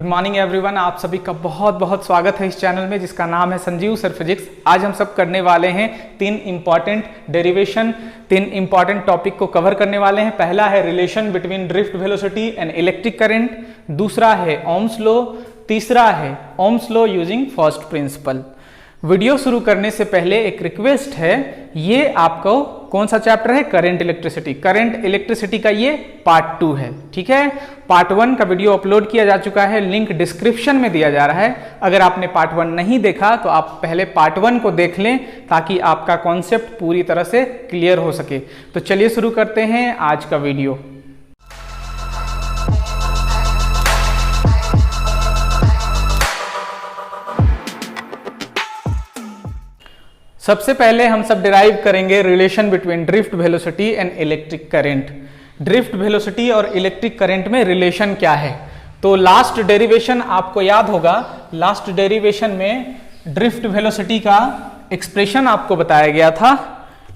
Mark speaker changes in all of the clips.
Speaker 1: Good morning everyone, आप सभी का बहुत बहुत स्वागत है इस चैनल में जिसका नाम है संजीव सर फिजिक्स। आज हम सब करने वाले हैं तीन इंपॉर्टेंट डेरिवेशन, तीन इंपॉर्टेंट टॉपिक को कवर करने वाले हैं। पहला है relation between drift velocity and electric current, दूसरा है ओम्स लॉ, तीसरा है ohms law using first principal. Video शुरू करने से पहले एक रिक्वेस्ट है, ये आपको कौन सा चैप्टर है? Current electricity. करंट इलेक्ट्रिसिटी का ये पार्ट 2 है, ठीक है। पार्ट 1 का वीडियो अपलोड किया जा चुका है, लिंक डिस्क्रिप्शन में दिया जा रहा है। अगर आपने पार्ट 1 नहीं देखा तो आप पहले पार्ट 1 को देख लें ताकि आपका कॉन्सेप्ट पूरी तरह से क्लियर हो सके। तो चलिए शुरू करते हैं आज का वीडियो। सबसे पहले हम सब डिराइव करेंगे relation between drift velocity and electric current. Drift velocity और इलेक्ट्रिक करंट में रिलेशन क्या है? तो लास्ट डेरिवेशन आपको याद होगा, लास्ट डेरिवेशन में ड्रिफ्ट वेलोसिटी का एक्सप्रेशन आपको बताया गया था।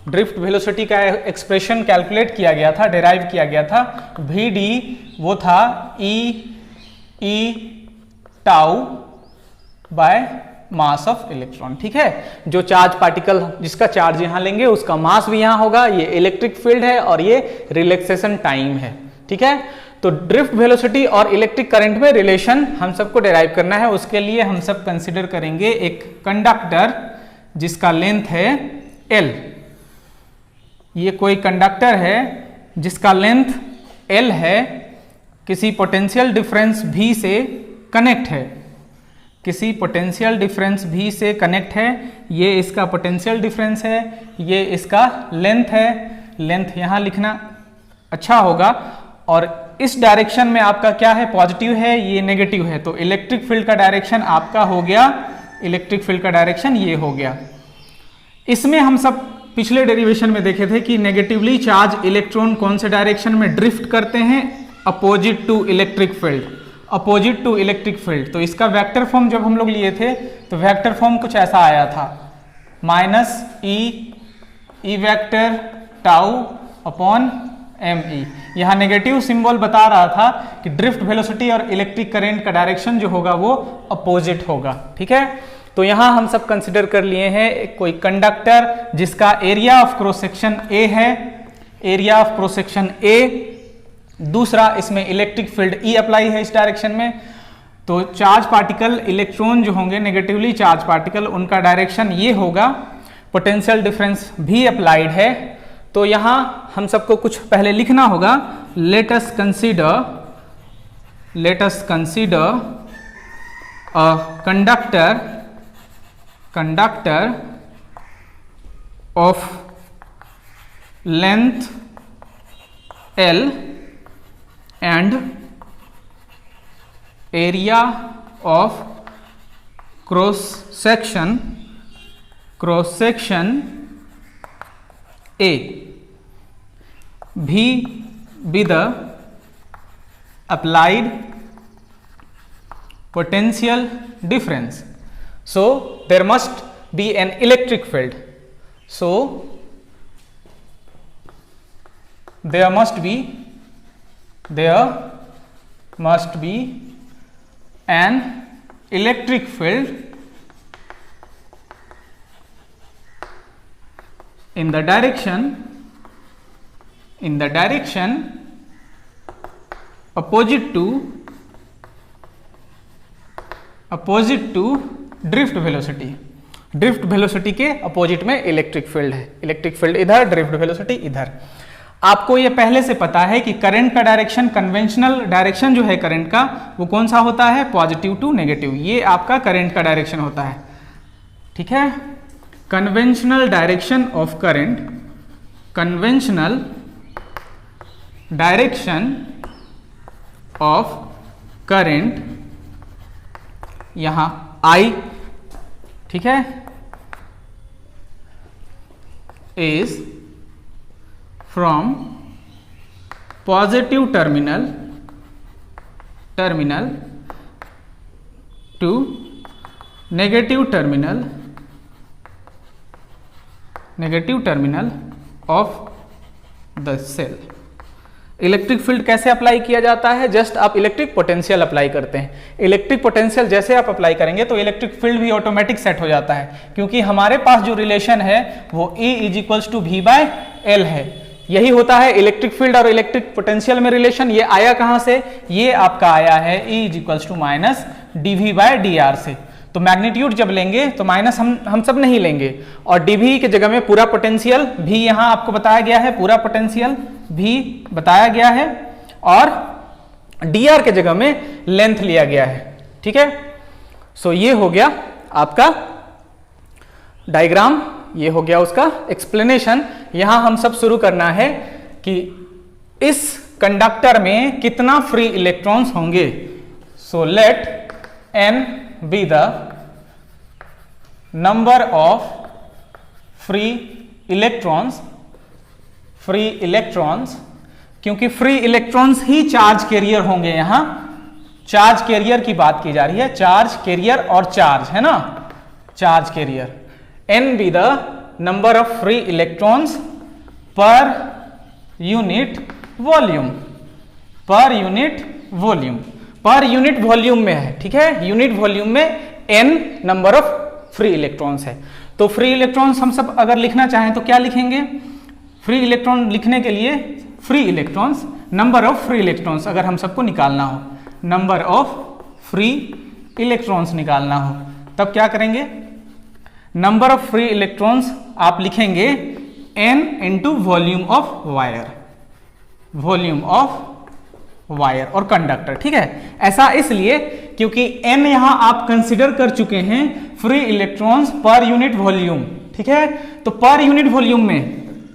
Speaker 1: ड्रिफ्ट वेलोसिटी का एक्सप्रेशन कैलकुलेट किया गया था, डिराइव किया गया था। वी डी वो था E tau by mass of electron, ठीक है। जो चार्ज पार्टिकल जिसका चार्ज यहां लेंगे उसका मास भी यहां होगा। ये इलेक्ट्रिक फील्ड है और ये रिलैक्सेशन टाइम है, ठीक है। तो ड्रिफ्ट वेलोसिटी और इलेक्ट्रिक करंट में रिलेशन हम सबको डिराइव करना है। उसके लिए हम सब कंसीडर करेंगे एक कंडक्टर जिसका लेंथ है L। ये कोई कंडक्टर है जिसका लेंथ L है, किसी पोटेंशियल डिफरेंस V से कनेक्ट है, किसी पोटेंशियल डिफरेंस V से कनेक्ट है। ये इसका पोटेंशियल डिफरेंस है, ये इसका लेंथ है। लेंथ यहाँ लिखना अच्छा होगा। और इस डायरेक्शन में आपका क्या है? पॉजिटिव है, ये नेगेटिव है। तो इलेक्ट्रिक फील्ड का डायरेक्शन आपका हो गया, इलेक्ट्रिक फील्ड का डायरेक्शन ये हो गया। इसमें हम सब पिछले डेरिवेशन में देखे थे कि नेगेटिवली चार्ज इलेक्ट्रॉन कौन से डायरेक्शन में ड्रिफ्ट करते हैं? Opposite to electric field, opposite to electric field. तो इसका वेक्टर फॉर्म जब हम लोग लिए थे तो वेक्टर फॉर्म कुछ ऐसा आया था, minus E vector tau upon M E. यहाँ नेगेटिव सिंबल बता रहा था कि ड्रिफ्ट वेलोसिटी और इलेक्ट्रिक करंट का डायरेक्शन जो होगा वो अपोजिट होगा, ठीक है। तो यहाँ हम सब कंसिडर कर लिए हैं कोई कंडक्टर जिसका area of cross section A है, area of cross section A. दूसरा, इसमें इलेक्ट्रिक फील्ड E अप्लाई है इस डायरेक्शन में। तो चार्ज पार्टिकल, इलेक्ट्रॉन जो होंगे नेगेटिवली चार्ज पार्टिकल, उनका डायरेक्शन ये होगा। पोटेंशियल डिफरेंस भी अप्लाइड है। तो यहां हम सबको कुछ पहले लिखना होगा। Let us consider a conductor of length L and area of cross section A V be the applied potential difference. So there must be an electric field. So there must be an electric field in the direction opposite to drift velocity। Drift velocity के opposite में electric field है, electric field इधर, drift velocity इधर। आपको ये पहले से पता है कि करंट का डायरेक्शन, कन्वेंशनल डायरेक्शन जो है करंट का, वो कौन सा होता है? Positive to negative. ये आपका करंट का डायरेक्शन होता है, ठीक है। Conventional direction of current, conventional direction of current, यहां I, ठीक है, is from positive terminal to negative terminal of the cell। Electric field कैसे अप्लाई किया जाता है? जस्ट आप इलेक्ट्रिक पोटेंशियल अप्लाई करते हैं। इलेक्ट्रिक पोटेंशियल जैसे आप अप्लाई करेंगे तो इलेक्ट्रिक फील्ड भी ऑटोमेटिक सेट हो जाता है, क्योंकि हमारे पास जो रिलेशन है वो E = V/L है। यही होता है इलेक्ट्रिक फील्ड और इलेक्ट्रिक पोटेंशियल में रिलेशन। ये आया कहां से? ये आपका आया है E = -dV/dr से। तो मैग्नीट्यूड जब लेंगे तो माइनस हम सब नहीं लेंगे, और dV के जगह में पूरा पोटेंशियल भी यहां आपको बताया गया है, पूरा पोटेंशियल भी बताया गया है, और dr के जगह में लेंथ लिया गया है। ठीक है, सो ये हो गया आपका डायग्राम, ये हो गया उसका एक्सप्लेनेशन। यहां हम सब शुरू करना है कि इस कंडक्टर में कितना फ्री इलेक्ट्रॉन्स होंगे। So let n be the number of free electrons, क्योंकि फ्री इलेक्ट्रॉन्स ही चार्ज कैरियर होंगे। यहां चार्ज कैरियर की बात की जा रही है, चार्ज कैरियर और चार्ज है ना, charge carrier. n be the number of free electrons per unit volume, per unit volume में है। ठीक है, यूनिट वॉल्यूम में n number of free electrons है। तो फ्री इलेक्ट्रॉन्स हम सब अगर लिखना चाहें तो क्या लिखेंगे? फ्री इलेक्ट्रॉन लिखने के लिए free electrons, number of free electrons अगर हम सबको निकालना हो, नंबर ऑफ फ्री इलेक्ट्रॉन्स निकालना हो, तब क्या करेंगे? नंबर ऑफ फ्री इलेक्ट्रॉन्स आप लिखेंगे n into volume of wire और कंडक्टर। ठीक है, ऐसा इसलिए क्योंकि n यहां आप कंसिडर कर चुके हैं free electrons per unit volume. ठीक है, तो पर यूनिट वॉल्यूम में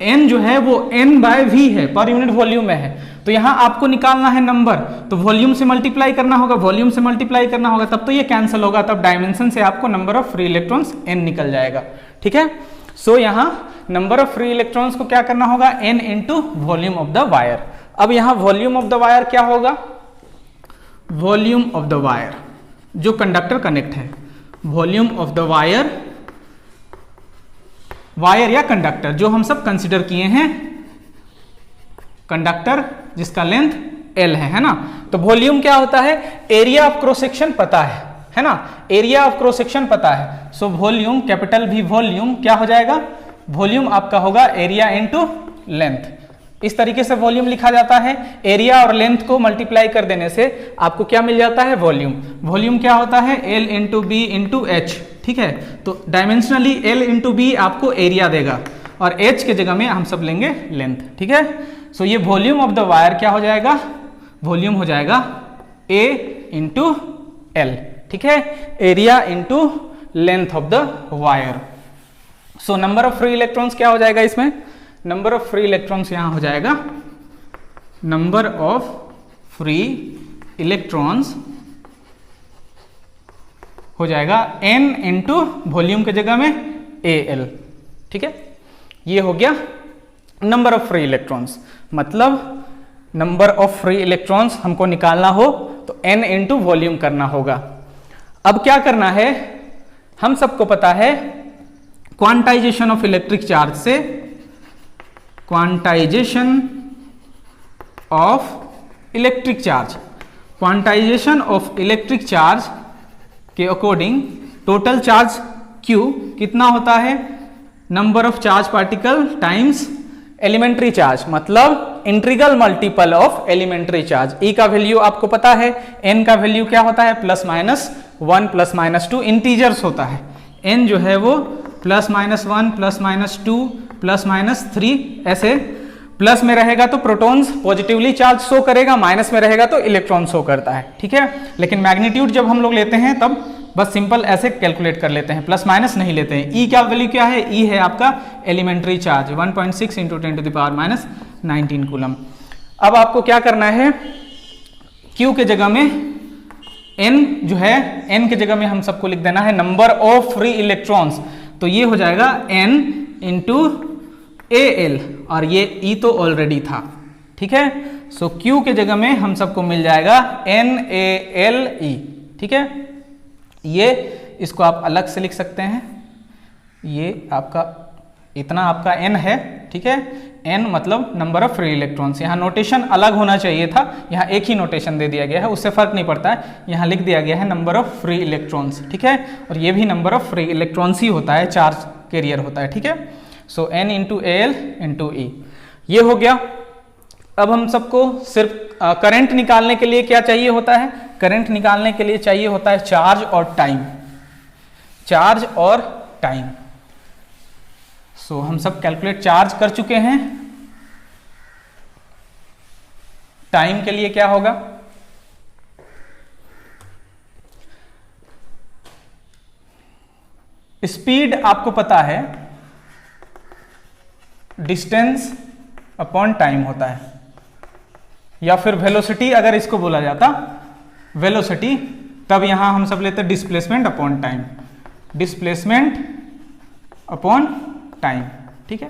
Speaker 1: n जो है वो n/v है, पर यूनिट वॉल्यूम में है। तो यहां आपको निकालना है नंबर, तो वॉल्यूम से मल्टीप्लाई करना होगा, तब तो ये कैंसिल होगा, तब डायमेंशन से आपको number of free electrons n निकल जाएगा। ठीक है, सो यहां नंबर ऑफ फ्री इलेक्ट्रॉन्स को क्या करना होगा? n into volume of the wire. अब यहां वॉल्यूम ऑफ द वायर क्या होगा? वॉल्यूम ऑफ द वायर जो कंडक्टर कनेक्ट है, वॉल्यूम ऑफ द वायर या कंडक्टर जो हम सब कंसिडर किए हैं, कंडक्टर जिसका लेंथ L है ना। तो वॉल्यूम क्या होता है? एरिया ऑफ क्रॉस सेक्शन पता है ना, एरिया ऑफ क्रॉस सेक्शन पता है। So volume, capital V volume क्या हो जाएगा? वॉल्यूम आपका होगा एरिया इंटू लेंथ। इस तरीके से वॉल्यूम लिखा जाता है। एरिया और लेंथ को मल्टीप्लाई कर देने से आपको क्या मिल जाता है? वॉल्यूम। वॉल्यूम क्या होता है? L into B into H. ठीक है, तो डायमेंशनली L इंटू बी आपको एरिया देगा, और H के जगह में हम सब लेंगे लेंथ। ठीक है, सो ये वॉल्यूम ऑफ द वायर क्या हो जाएगा? वॉल्यूम हो जाएगा A इंटू L। ठीक है, area into length of the wire. So number of free electrons क्या हो जाएगा इसमें? नंबर ऑफ फ्री इलेक्ट्रॉन्स यहां हो जाएगा, नंबर ऑफ फ्री इलेक्ट्रॉन्स हो जाएगा n इंटू वॉल्यूम के जगह में AL। ठीक है, ये हो गया नंबर ऑफ फ्री इलेक्ट्रॉन्स। मतलब नंबर ऑफ फ्री इलेक्ट्रॉन्स हमको निकालना हो तो n इंटू वॉल्यूम करना होगा। अब क्या करना है? हम सबको पता है क्वांटाइजेशन ऑफ इलेक्ट्रिक चार्ज से, क्वांटाइजेशन ऑफ इलेक्ट्रिक चार्ज के अकॉर्डिंग टोटल चार्ज Q कितना होता है? Number of charge particle times elementary charge, मतलब integral multiple of elementary charge. E का वैल्यू आपको पता है, n का वैल्यू क्या होता है? +-1 +-2 इंटीजर्स होता है। n जो है वो +-1 +-2 +-3 ऐसे, प्लस में रहेगा तो प्रोटॉन्स पॉजिटिवली चार्ज शो करेगा, माइनस में रहेगा तो इलेक्ट्रॉन शो करता है। ठीक है, लेकिन मैग्नीट्यूड जब हम लोग लेते हैं तब बस सिंपल ऐसे कैलकुलेट कर लेते हैं, प्लस माइनस नहीं लेते हैं। ई क्या वैल्यू क्या है? ई है आपका एलिमेंट्री चार्ज 1.6 × 10⁻⁻19 कूलम। अब आपको क्या करना है? क्यू के जगह में एन जो है, एन के जगह में हम सबको लिख देना है नंबर ऑफ फ्री इलेक्ट्रॉन्स। तो ये हो जाएगा एन इंटू AL, और ये E तो ऑलरेडी था। ठीक है, सो Q के जगह में हम सबको मिल जाएगा NaLE। ठीक है, ये इसको आप अलग से लिख सकते हैं, ये आपका इतना आपका n है, ठीक है। n मतलब नंबर ऑफ फ्री इलेक्ट्रॉन्स। यहाँ नोटेशन अलग होना चाहिए था, यहाँ एक ही नोटेशन दे दिया गया है, उससे फर्क नहीं पड़ता है। यहाँ लिख दिया गया है नंबर ऑफ फ्री इलेक्ट्रॉन्स, ठीक है। और ये भी नंबर ऑफ फ्री इलेक्ट्रॉन्स ही होता है, चार्ज कैरियर होता है, ठीक है। सो n इंटू एल इंटू ई, ये हो गया। अब हम सबको सिर्फ करंट निकालने के लिए क्या चाहिए होता है? करंट निकालने के लिए चाहिए होता है चार्ज और टाइम, चार्ज और टाइम। सो हम सब कैलकुलेट चार्ज कर चुके हैं। टाइम के लिए क्या होगा? स्पीड आपको पता है डिस्टेंस अपॉन टाइम होता है, या फिर वेलोसिटी अगर इसको बोला जाता, वेलोसिटी, तब यहां हम सब लेते displacement upon time, displacement upon time, ठीक है।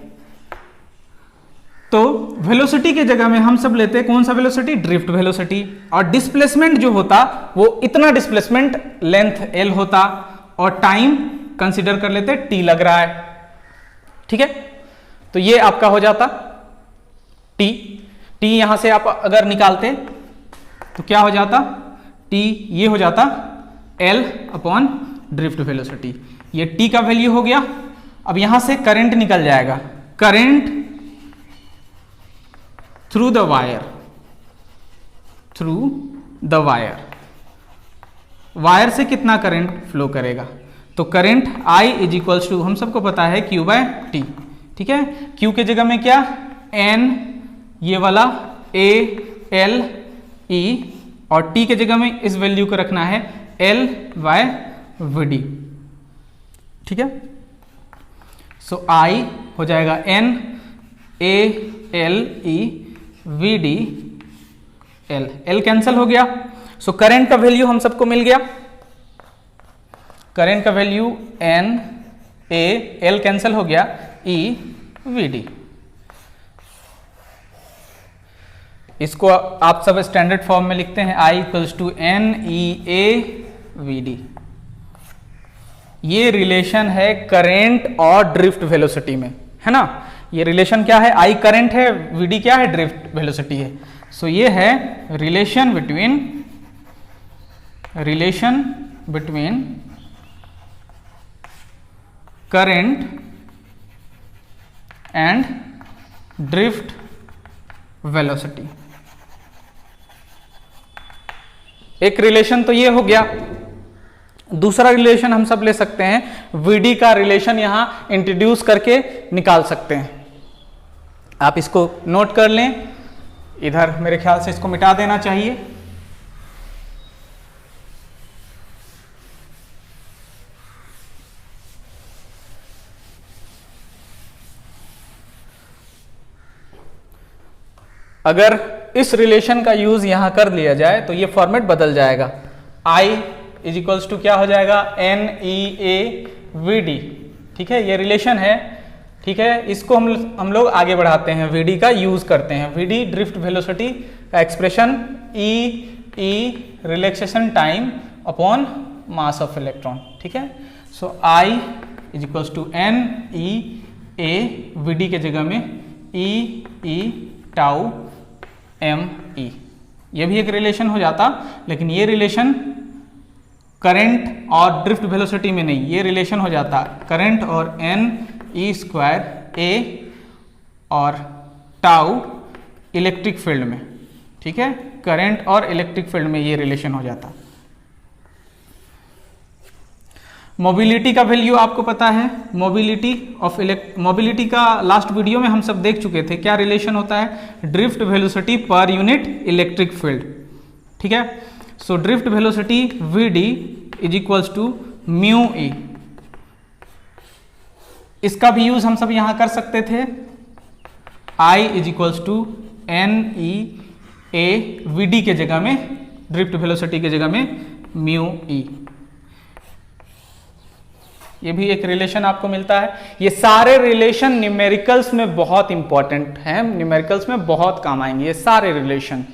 Speaker 1: तो वेलोसिटी के जगह में हम सब लेते हैं कौन सा वेलोसिटी? Drift velocity. और डिस्प्लेसमेंट जो होता वो इतना डिस्प्लेसमेंट लेंथ एल होता, और टाइम कंसीडर कर लेते टी लग रहा है, ठीक है। तो ये आपका हो जाता टी। टी यहां से आप अगर निकालते तो क्या हो जाता? टी ये हो जाता एल अपॉन ड्रिफ्ट वेलोसिटी। ये टी का वैल्यू हो गया। अब यहां से करंट निकल जाएगा, current through the wire, through the wire, wire से कितना करंट फ्लो करेगा? तो current I is equals to, हम सबको पता है Q बाय टी, ठीक है। Q के जगह में क्या? N, ये वाला A L E, और T के जगह में इस वैल्यू को रखना है L बाय VD, ठीक है। सो I हो जाएगा N A L E VD L, L cancel हो गया। सो करंट का वैल्यू हम सबको मिल गया, करंट का value N A L cancel हो गया, E VD। इसको आप सब स्टैंडर्ड फॉर्म में लिखते हैं I equals to N E A VD। ये रिलेशन है करंट और ड्रिफ्ट वेलोसिटी में, है ना। ये रिलेशन क्या है? I करंट है, VD क्या है? ड्रिफ्ट वेलोसिटी है। सो ये है relation between current and drift velocity. एक रिलेशन तो ये हो गया। दूसरा रिलेशन हम सब ले सकते हैं, VD का रिलेशन यहां इंट्रोड्यूस करके निकाल सकते हैं। आप इसको नोट कर लें, इधर मेरे ख्याल से इसको मिटा देना चाहिए। अगर इस रिलेशन का यूज यहां कर लिया जाए तो ये फॉर्मेट बदल जाएगा। I इज इक्वल्स टू क्या हो जाएगा? N E A VD, ठीक है। ये रिलेशन है, ठीक है। इसको हम लोग आगे बढ़ाते हैं, VD का यूज करते हैं। VD ड्रिफ्ट वेलोसिटी का expression E relaxation time upon mass of electron, ठीक है। So I is equals to N E A VD के जगह में E टाउ M E। ये भी एक रिलेशन हो जाता, लेकिन ये रिलेशन करंट और ड्रिफ्ट वेलोसिटी में नहीं, ये रिलेशन हो जाता करंट और N E स्क्वायर A और टाउ इलेक्ट्रिक फील्ड में, ठीक है। करंट और इलेक्ट्रिक फील्ड में ये रिलेशन हो जाता। मोबिलिटी का वैल्यू आपको पता है, मोबिलिटी का लास्ट वीडियो में हम सब देख चुके थे। क्या रिलेशन होता है? Drift velocity per unit electric field, ठीक है। So drift velocity VD is equals to mu E। इसका भी यूज हम सब यहां कर सकते थे। I is equals to N E A VD के जगह में, ड्रिफ्ट वेलोसिटी के जगह में म्यू E। ये भी एक रिलेशन आपको मिलता है। ये सारे रिलेशन न्यूमेरिकल्स में बहुत इंपॉर्टेंट हैं, न्यूमेरिकल्स में बहुत काम आएंगे ये सारे रिलेशन।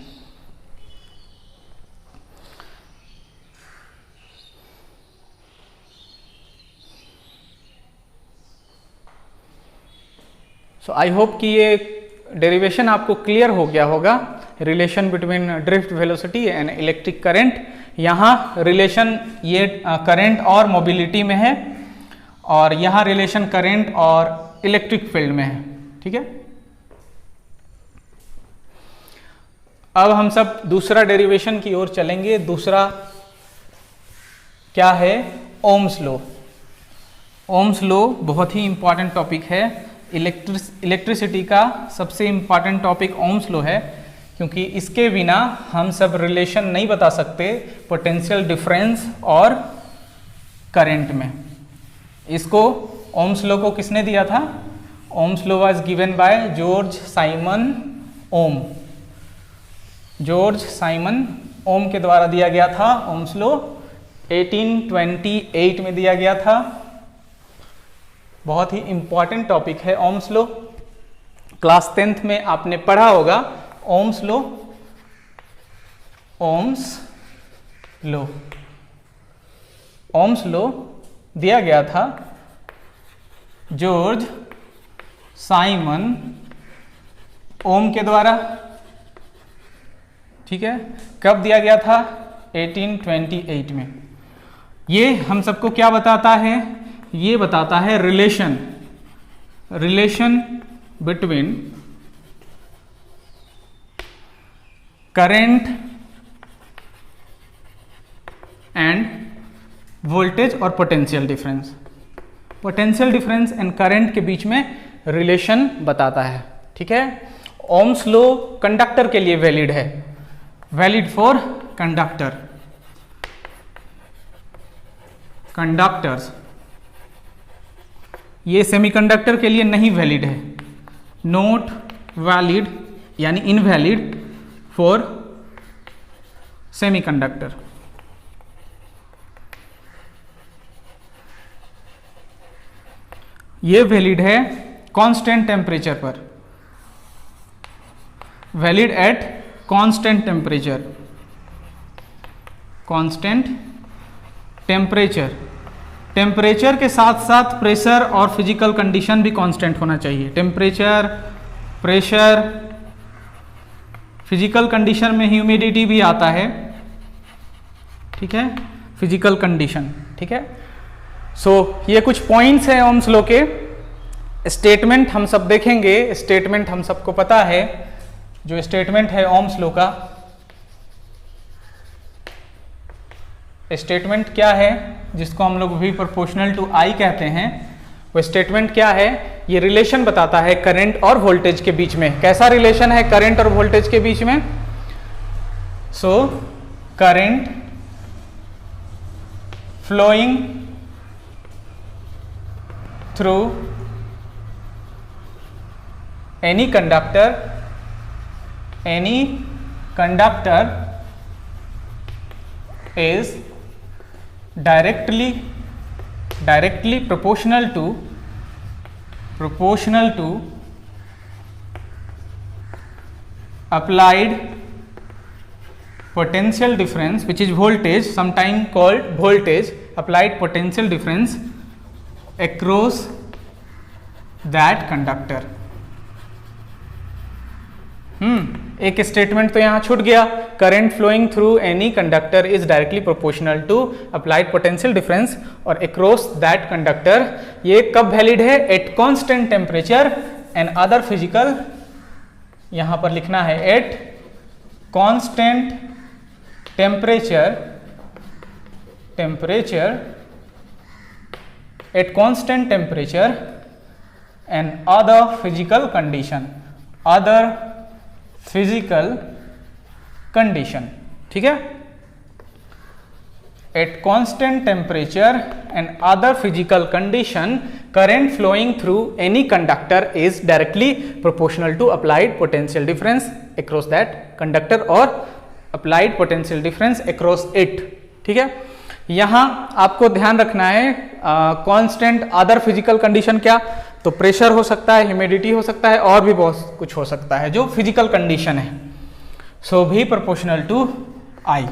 Speaker 1: सो आई होप कि ये डेरिवेशन आपको क्लियर हो गया होगा, relation between drift velocity and electric current. यहाँ रिलेशन ये करंट और मोबिलिटी में है, और यहाँ रिलेशन करंट और इलेक्ट्रिक फील्ड में है। ठीक है, अब हम सब दूसरा डेरिवेशन की ओर चलेंगे। दूसरा क्या है? Ohm's law. ओम्स लॉ बहुत ही इंपॉर्टेंट टॉपिक है। इलेक्ट्रिसिटी का सबसे इंपॉर्टेंट टॉपिक ओम्स लॉ है, क्योंकि इसके बिना हम सब रिलेशन नहीं बता सकते पोटेंशियल डिफरेंस और करंट में। इसको ओम्स लॉ को किसने दिया था? Ohm's law was given by George Simon Ohm. George Simon Ohm के द्वारा दिया गया था। ओम्स लॉ 1828 में दिया गया था। बहुत ही इंपॉर्टेंट टॉपिक है ओम्स लॉ। क्लास 10th में आपने पढ़ा होगा Ohm's law. Ohm's law, Ohm's law दिया गया था जॉर्ज साइमन ओम के द्वारा। ठीक है, कब दिया गया था? 1828 में। ये हम सबको क्या बताता है? ये बताता है relation between current and voltage और potential difference. Potential difference and current के बीच में रिलेशन बताता है। ठीक है, ओम्स लॉ कंडक्टर के लिए वैलिड है, वैलिड फॉर कंडक्टर्स। ये सेमीकंडक्टर के लिए नहीं वैलिड है, नॉट वैलिड यानी इनवैलिड फॉर सेमीकंडक्टर। ये वैलिड है कांस्टेंट टेम्परेचर पर, valid eight constant temperature. Constant temperature, temperature के साथ साथ प्रेशर और फिजिकल कंडीशन भी कांस्टेंट होना चाहिए। टेम्परेचर, प्रेशर, फिजिकल कंडीशन में ह्यूमिडिटी भी आता है। ठीक है, फिजिकल कंडीशन। ठीक है, सो ये कुछ पॉइंट्स हैं ओम्स लॉ के। स्टेटमेंट हम सब देखेंगे। स्टेटमेंट हम सबको पता है, जो स्टेटमेंट है ओम्स लॉ का, स्टेटमेंट क्या है जिसको हम लोग V प्रोपोर्शनल टू I कहते हैं, वो स्टेटमेंट क्या है? ये रिलेशन बताता है करंट और वोल्टेज के बीच में। कैसा रिलेशन है करंट और वोल्टेज के बीच में? So current flowing through any conductor is directly proportional to applied potential difference, which is voltage, sometime called voltage, applied potential difference across that conductor। एक स्टेटमेंट तो यहां छूट गया, current flowing through any conductor is directly proportional to applied potential difference और across that conductor. ये कब valid है? At constant temperature and other physical, यहां पर लिखना है at constant temperature, at constant temperature and other physical condition, other physical condition. ठीक है, at constant temperature and other physical condition current flowing through any conductor is directly proportional to applied potential difference across that conductor और applied potential difference across it. ठीक है, यहां आपको ध्यान रखना है कांस्टेंट अदर फिजिकल कंडीशन क्या? तो प्रेशर हो सकता है, ह्यूमिडिटी हो सकता है, और भी बहुत कुछ हो सकता है जो फिजिकल कंडीशन है। So V proportional to I।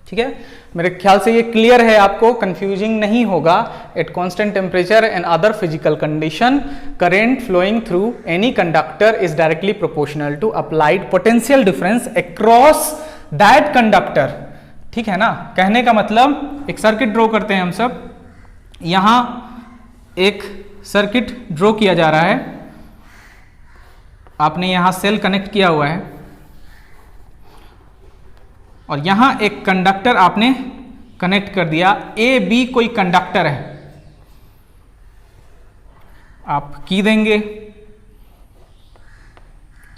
Speaker 1: ठीक है, मेरे ख्याल से ये क्लियर है, आपको कंफ्यूजिंग नहीं होगा। At constant temperature and other physical condition current flowing through any conductor is directly proportional to applied potential difference across that conductor. ठीक है ना, कहने का मतलब एक सर्किट ड्रॉ करते हैं हम सब। यहां एक सर्किट ड्रॉ किया जा रहा है, आपने यहां सेल कनेक्ट किया हुआ है और यहां एक कंडक्टर आपने कनेक्ट कर दिया। ए बी कोई कंडक्टर है, आप की देंगे,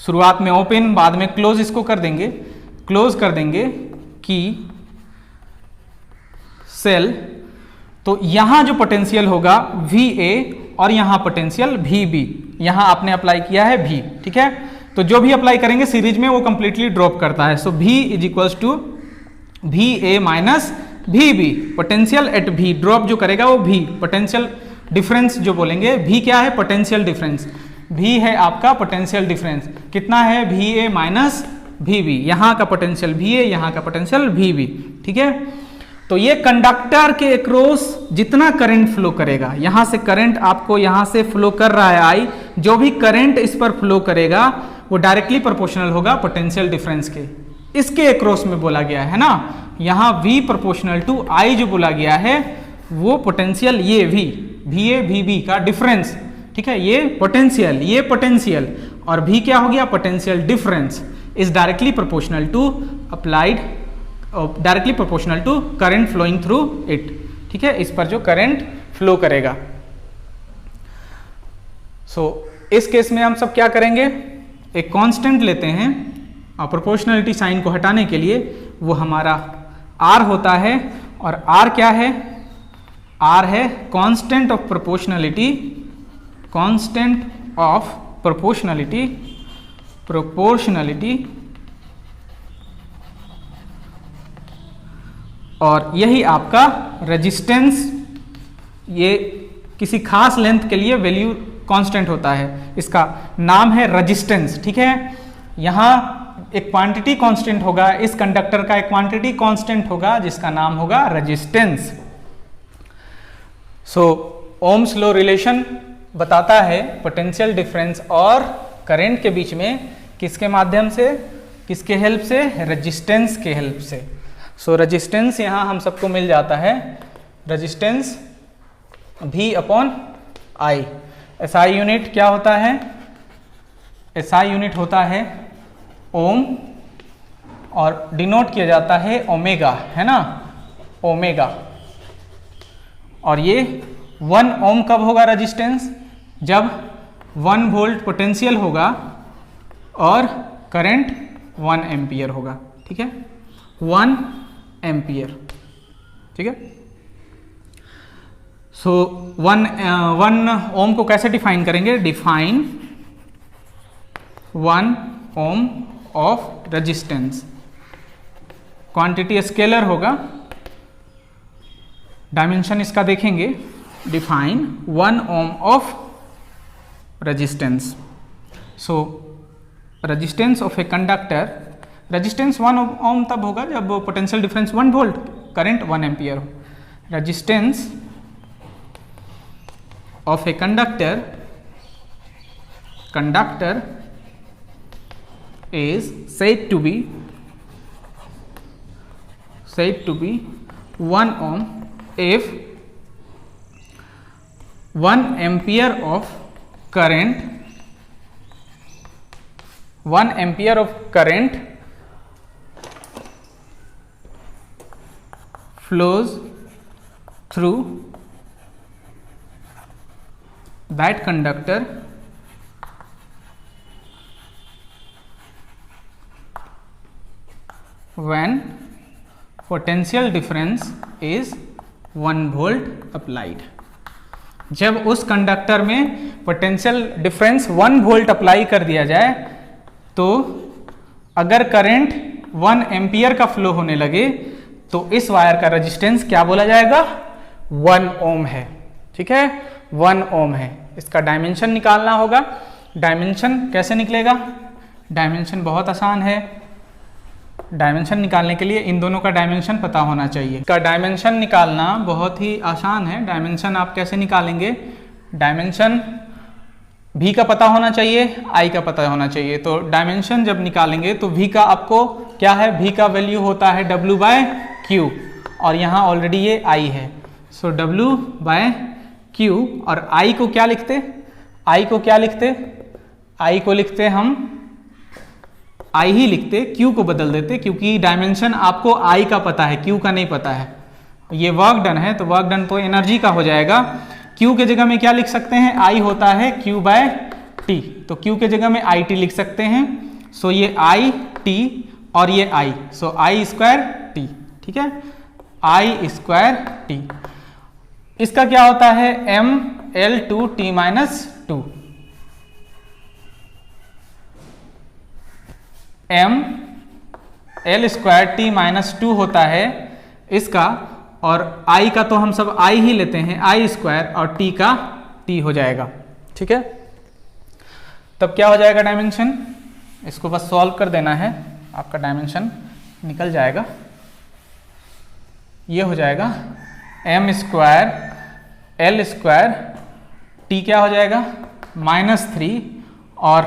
Speaker 1: शुरुआत में ओपन बाद में क्लोज इसको कर देंगे, क्लोज कर देंगे की सेल। तो यहां जो पोटेंशियल होगा VA और यहां पोटेंशियल VB, यहां आपने अप्लाई किया है V। ठीक है, तो जो भी अप्लाई करेंगे सीरीज में वो कंप्लीटली ड्रॉप करता है। So V is equals to VA minus VB, potential at V drop जो करेगा वो V, पोटेंशियल डिफरेंस जो बोलेंगे, V क्या है, पोटेंशियल डिफरेंस, V है आपका पोटेंशियल डिफरेंस, कितना है VA माइनस VB, यहां का पोटेंशियल VA, यहां का पोटेंशियल VB। ठीक है, तो ये कंडक्टर के अक्रॉस जितना करंट फ्लो करेगा, यहां से करंट आपको यहां से फ्लो कर रहा है I, जो भी करंट इस पर फ्लो करेगा वो डायरेक्टली प्रोपोर्शनल होगा पोटेंशियल डिफरेंस के, इसके अक्रॉस में बोला गया है ना। यहां V प्रोपोर्शनल टू I जो बोला गया है वो पोटेंशियल ये V, VA VB का डिफरेंस। ठीक है, ये पोटेंशियल और V क्या हो गया, potential difference is directly proportional to applied, directly proportional to current flowing through it. ठीक है, इस पर जो करंट फ्लो करेगा। सो इस केस में हम सब क्या करेंगे, एक कांस्टेंट लेते हैं और प्रोपोर्शनलिटी साइन को हटाने के लिए वो हमारा R होता है, और R क्या है, R है constant of proportionality, constant of proportionality, और यही आपका रेजिस्टेंस, ये किसी खास लेंथ के लिए वैल्यू कांस्टेंट होता है, इसका नाम है रेजिस्टेंस। ठीक है, यहां एक क्वांटिटी कांस्टेंट होगा, इस कंडक्टर का एक क्वांटिटी कांस्टेंट होगा जिसका नाम होगा रेजिस्टेंस। सो ओम्स लॉ रिलेशन बताता है पोटेंशियल डिफरेंस और करंट के बीच में किसके माध्यम से, किसके हेल्प से, रेजिस्टेंस के हेल्प से। सो रेजिस्टेंस यहां हम सबको मिल जाता है, resistance V upon I। SI unit क्या होता है, SI यूनिट होता है ओम और डिनोट किया जाता है ओमेगा, है ना, ओमेगा। और ये 1 ओम कब होगा रेजिस्टेंस, जब 1 वोल्ट पोटेंशियल होगा और करंट 1 एम्पियर होगा। ठीक है, 1 एम्पियर। ठीक है, सो 1 ओम को कैसे डिफाइन करेंगे, define 1 ohm of resistance, quantity scalar होगा, डायमेंशन इसका देखेंगे, define 1 ohm of resistance. So resistance of a conductor, resistance 1 ohm तब होगा जब potential difference 1 volt, current 1 ampere हो। Resistance of a conductor is said to be 1 ohm if 1 ampere of current flows through that conductor when potential difference is 1 volt applied। जब उस conductor में potential difference 1 volt apply कर दिया जाए तो अगर current 1 ampere का फ्लो होने लगे तो इस वायर का रेजिस्टेंस क्या बोला जाएगा, 1 ओम है। ठीक है, 1 ओम है। इसका डायमेंशन निकालना होगा। डायमेंशन कैसे निकलेगा, डायमेंशन बहुत आसान है, डायमेंशन निकालने के लिए इन दोनों का डायमेंशन पता होना चाहिए। इसका डायमेंशन निकालना बहुत ही आसान है। डायमेंशन आप कैसे निकालेंगे, डायमेंशन v का पता होना चाहिए, i का पता होना चाहिए। तो डायमेंशन जब निकालेंगे तो v का आपको क्या है, v का वैल्यू होता है w/q और यहाँ ऑलरेडी ये i है। सो w/q और i को क्या लिखते, i को क्या लिखते, i को लिखते हम i ही लिखते, q को बदल देते क्योंकि डायमेंशन आपको i का पता है, q का नहीं पता है। ये वर्क डन है तो वर्क डन तो एनर्जी का हो जाएगा। q के जगह में क्या लिख सकते हैं, i होता है q/t, तो q के जगह में it लिख सकते हैं। सो ये it और ये i, सो i²t, ठीक है, i²t। इसका क्या होता है, mL2t-2, mL2t-2 होता है इसका, और i का तो हम सब i ही लेते हैं, i² और t का t हो जाएगा, ठीक है। तब क्या हो जाएगा डायमेंशन, इसको बस सॉल्व कर देना है, आपका डायमेंशन निकल जाएगा। ये हो जाएगा m² L² t क्या हो जाएगा -3, और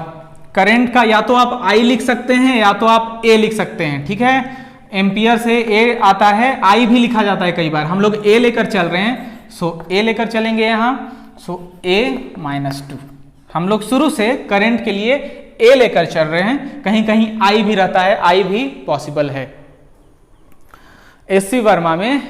Speaker 1: करंट का या तो आप I लिख सकते हैं या तो आप A लिख सकते हैं, ठीक है। एम्पियर से A आता है, I भी लिखा जाता है कई बार, हम लोग A लेकर चल रहे हैं, सो A लेकर चलेंगे यहाँ, सो A-2। हम लोग शुरू से करंट के लिए A लेकर चल रहे हैं, कहीं कहीं I भी रहता है, I भी पॉसिबल है। SC वर्मा में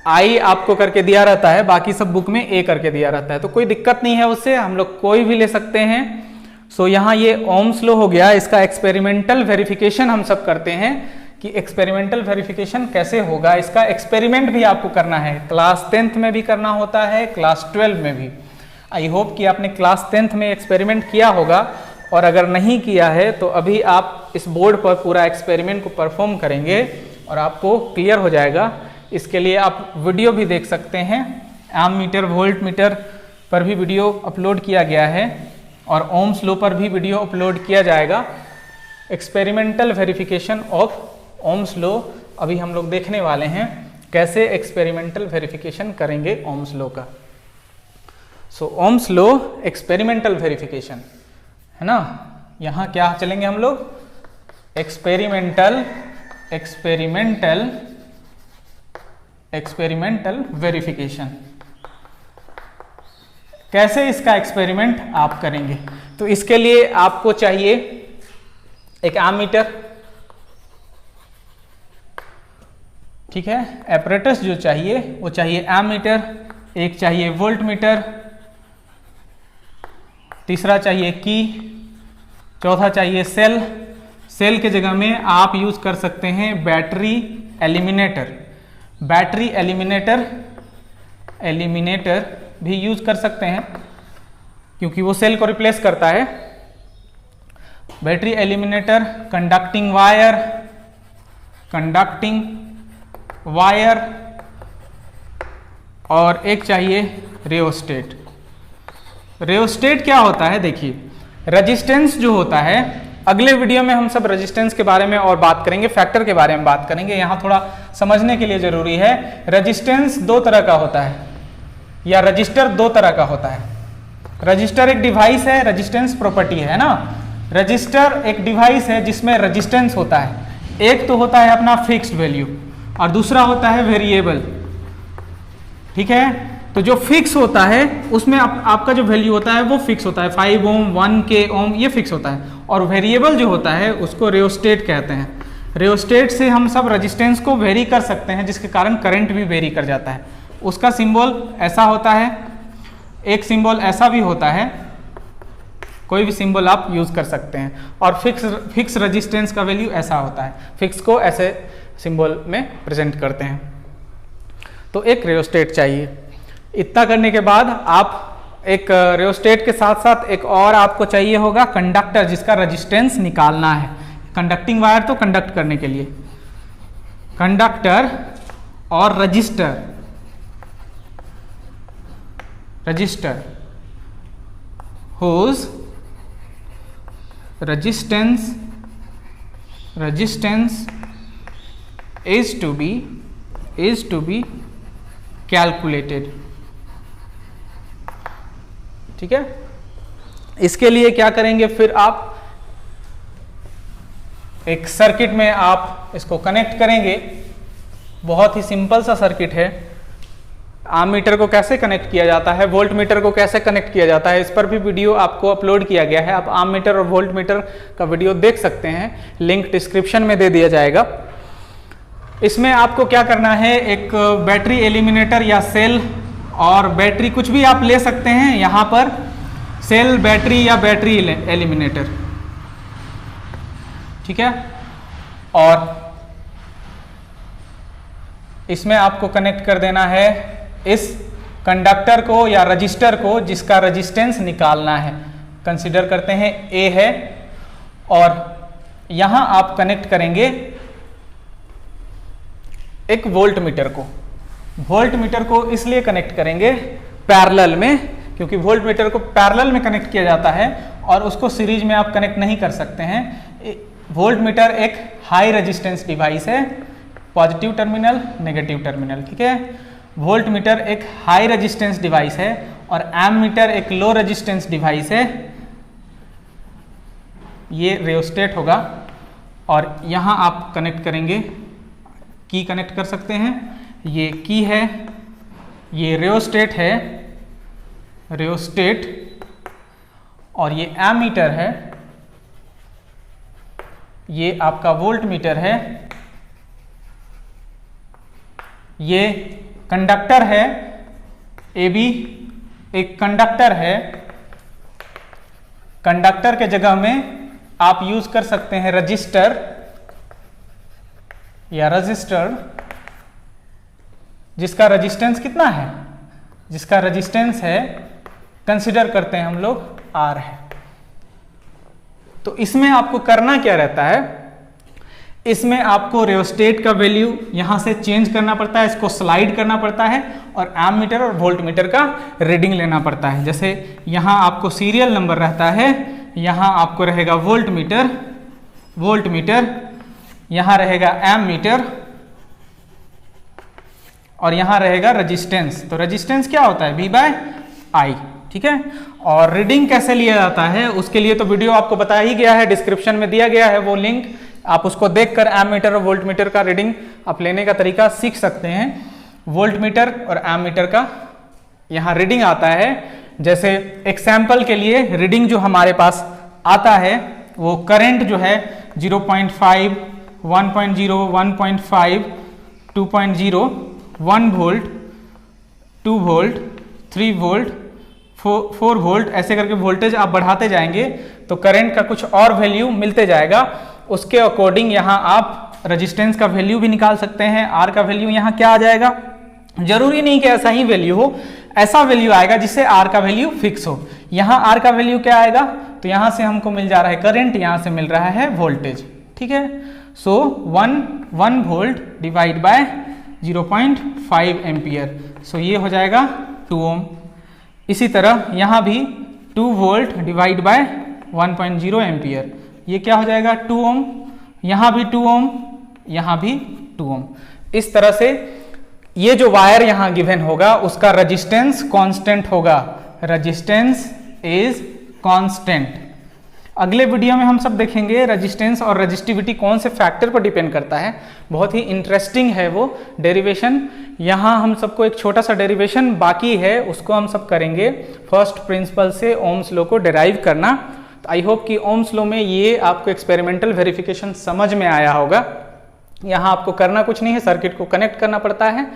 Speaker 1: I आपको करके दिया रहता है, बाकी सब बुक में A करके दिया रहता है, तो कोई दिक्कत नहीं है उससे, हम लोग कोई भी ले सकते हैं। सो यहाँ ये ओम्स लॉ हो गया, इसका एक्सपेरिमेंटल वेरिफिकेशन हम सब करते हैं कि एक्सपेरिमेंटल वेरिफिकेशन कैसे होगा। इसका एक्सपेरिमेंट भी आपको करना है, क्लास 10th में भी करना होता है, क्लास 12 में भी। आई होप कि आपने क्लास 10th में एक्सपेरिमेंट किया होगा, और अगर नहीं किया है तो अभी आप इस बोर्ड पर पूरा एक्सपेरिमेंट को परफॉर्म करेंगे और आपको क्लियर हो जाएगा। इसके लिए आप वीडियो भी देख सकते हैं, एमीटर वोल्ट मीटर पर भी वीडियो अपलोड किया गया है और ओम्स लॉ पर भी वीडियो अपलोड किया जाएगा। Experimental verification of Ohm's law अभी हम लोग देखने वाले हैं, कैसे एक्सपेरिमेंटल वेरिफिकेशन करेंगे ओम्स लॉ का। सो ओम्स लॉ एक्सपेरिमेंटल वेरिफिकेशन है ना, यहाँ क्या चलेंगे हम लोग, एक्सपेरिमेंटल वेरिफिकेशन। कैसे इसका एक्सपेरिमेंट आप करेंगे, तो इसके लिए आपको चाहिए एक एमीटर, ठीक है। एपरेटस जो चाहिए वो चाहिए एमीटर, एक चाहिए वोल्ट मीटर, तीसरा चाहिए की, चौथा चाहिए सेल। सेल के जगह में आप यूज कर सकते हैं बैटरी एलिमिनेटर, बैटरी एलिमिनेटर भी यूज कर सकते हैं क्योंकि वो सेल को रिप्लेस करता है। बैटरी एलिमिनेटर, कंडक्टिंग वायर और एक चाहिए रियोस्टेट। रियोस्टेट क्या होता है, देखिए रेजिस्टेंस जो होता है, अगले वीडियो में हम सब रेजिस्टेंस के बारे में और बात करेंगे, फैक्टर के बारे में बात करेंगे। यहाँ थोड़ा समझने के लिए जरूरी है, रेजिस्टेंस दो तरह का होता है या रजिस्टर दो तरह का होता है। रजिस्टर एक डिवाइस है, रेजिस्टेंस प्रॉपर्टी है ना। रजिस्टर एक डिवाइस है जिसमें रेजिस्टेंस होता है, एक तो होता है अपना फिक्स्ड वैल्यू और दूसरा होता है वेरिएबल, ठीक है। तो जो फिक्स होता है उसमें आपका जो वैल्यू होता है वो फिक्स होता है, 5 ओम 1K ओम ये फिक्स होता है, और वेरिएबल जो होता है उसको रियोस्टेट कहते हैं। रियोस्टेट से हम सब रेजिस्टेंस को वेरी कर सकते हैं, जिसके कारण करंट भी वेरी कर जाता है। उसका सिंबल ऐसा होता है, एक सिंबल ऐसा भी होता है, कोई भी सिंबल आप यूज कर सकते हैं, और फिक्स रेजिस्टेंस का वैल्यू ऐसा होता है, फिक्स को ऐसे सिंबल में प्रेजेंट करते हैं। तो एक रियोस्टेट चाहिए। इतना करने के बाद आप एक रियोस्टेट के साथ साथ एक और आपको चाहिए होगा कंडक्टर, जिसका रेजिस्टेंस निकालना है। कंडक्टिंग वायर तो कंडक्ट करने के लिए, कंडक्टर और register whose resistance is to be calculated। ठीक है, इसके लिए क्या करेंगे, फिर आप एक सर्किट में आप इसको कनेक्ट करेंगे। बहुत ही सिंपल सा सर्किट है। आममीटर को कैसे कनेक्ट किया जाता है, वोल्ट मीटर को कैसे कनेक्ट किया जाता है, इस पर भी वीडियो आपको अपलोड किया गया है। आप आममीटर और वोल्ट मीटर का वीडियो देख सकते हैं, लिंक डिस्क्रिप्शन में दे दिया जाएगा। इसमें आपको क्या करना है, एक बैटरी एलिमिनेटर या सेल और बैटरी कुछ भी आप ले सकते हैं, यहाँ पर सेल बैटरी या बैटरी एलिमिनेटर। ठीक है, और इसमें आपको कनेक्ट कर देना है इस कंडक्टर को या रजिस्टर को जिसका रेजिस्टेंस निकालना है। कंसीडर करते हैं ए है, और यहां आप कनेक्ट करेंगे एक वोल्ट मीटर को। वोल्ट मीटर को इसलिए कनेक्ट करेंगे पैरेलल में, क्योंकि वोल्ट मीटर को पैरेलल में कनेक्ट किया जाता है और उसको सीरीज में आप कनेक्ट नहीं कर सकते हैं। वोल्ट मीटर एक हाई रेजिस्टेंस डिवाइस है, पॉजिटिव टर्मिनल नेगेटिव टर्मिनल। ठीक है, वोल्ट मीटर एक हाई रेजिस्टेंस डिवाइस है और एम मीटर एक लो रेजिस्टेंस डिवाइस है। ये रियोस्टेट होगा और यहां आप कनेक्ट करेंगे, की कनेक्ट कर सकते हैं, ये की है, ये रियोस्टेट है, रियोस्टेट, और ये एम मीटर है, ये आपका वोल्ट मीटर है, ये कंडक्टर है, ए बी एक कंडक्टर है। कंडक्टर के जगह में आप यूज कर सकते हैं रजिस्टर या रजिस्टर, जिसका रेजिस्टेंस कितना है, जिसका रेजिस्टेंस है कंसीडर करते हैं हम लोग आर है। तो इसमें आपको करना क्या रहता है, इसमें आपको रियोस्टेट का वैल्यू यहां से चेंज करना पड़ता है, इसको स्लाइड करना पड़ता है और एम मीटर और वोल्ट मीटर का रीडिंग लेना पड़ता है। जैसे यहां आपको सीरियल नंबर रहता है, यहां आपको रहेगा वोल्ट मीटर, यहां रहेगा एम मीटर और यहां रहेगा रेजिस्टेंस। तो रेजिस्टेंस क्या होता है, V बाय आई। ठीक है, और रीडिंग कैसे लिया जाता है उसके लिए तो वीडियो आपको बताया ही गया है, डिस्क्रिप्शन में दिया गया है वो लिंक, आप उसको देखकर एम मीटर और वोल्ट मीटर का रीडिंग आप लेने का तरीका सीख सकते हैं। वोल्ट मीटर और एम मीटर का यहाँ रीडिंग आता है। जैसे एग्जाम्पल के लिए रीडिंग जो हमारे पास आता है वो करंट जो है 0.5, 1.0, 1.5, 2.0, 1 वोल्ट, 2 वोल्ट, 3 वोल्ट, 4 वोल्ट, ऐसे करके वोल्टेज आप बढ़ाते जाएंगे तो करंट का कुछ और वैल्यू मिलते जाएगा। उसके अकॉर्डिंग यहाँ आप रेजिस्टेंस का वैल्यू भी निकाल सकते हैं। आर का वैल्यू यहाँ क्या आ जाएगा, जरूरी नहीं कि ऐसा ही वैल्यू हो, ऐसा वैल्यू आएगा जिससे आर का वैल्यू फिक्स हो। यहाँ आर का वैल्यू क्या आएगा, तो यहाँ से हमको मिल जा रहा है करंट, यहाँ से मिल रहा है वोल्टेज। ठीक है, सो 1 वोल्ट डिवाइड बाय 0.5 एम्पियर, सो ये हो जाएगा 2 ओम। इसी तरह यहाँ भी 2 वोल्ट डिवाइड बाय 1.0 एम्पियर, ये क्या हो जाएगा 2 ओम, यहाँ भी 2 ओम, यहाँ भी 2 ओम। इस तरह से ये जो वायर यहाँ गिवन होगा उसका रेजिस्टेंस कांस्टेंट होगा, रेजिस्टेंस इज कांस्टेंट। अगले वीडियो में हम सब देखेंगे रेजिस्टेंस और रेजिस्टिविटी कौन से फैक्टर पर डिपेंड करता है, बहुत ही इंटरेस्टिंग है वो डेरिवेशन। यहाँ हम सबको एक छोटा सा डेरिवेशन बाकी है, उसको हम सब करेंगे फर्स्ट प्रिंसिपल से ओम्स लॉ को डिराइव करना। तो आई होप कि ओम्स लॉ में ये आपको एक्सपेरिमेंटल वेरिफिकेशन समझ में आया होगा। यहाँ आपको करना कुछ नहीं है, सर्किट को कनेक्ट करना पड़ता है।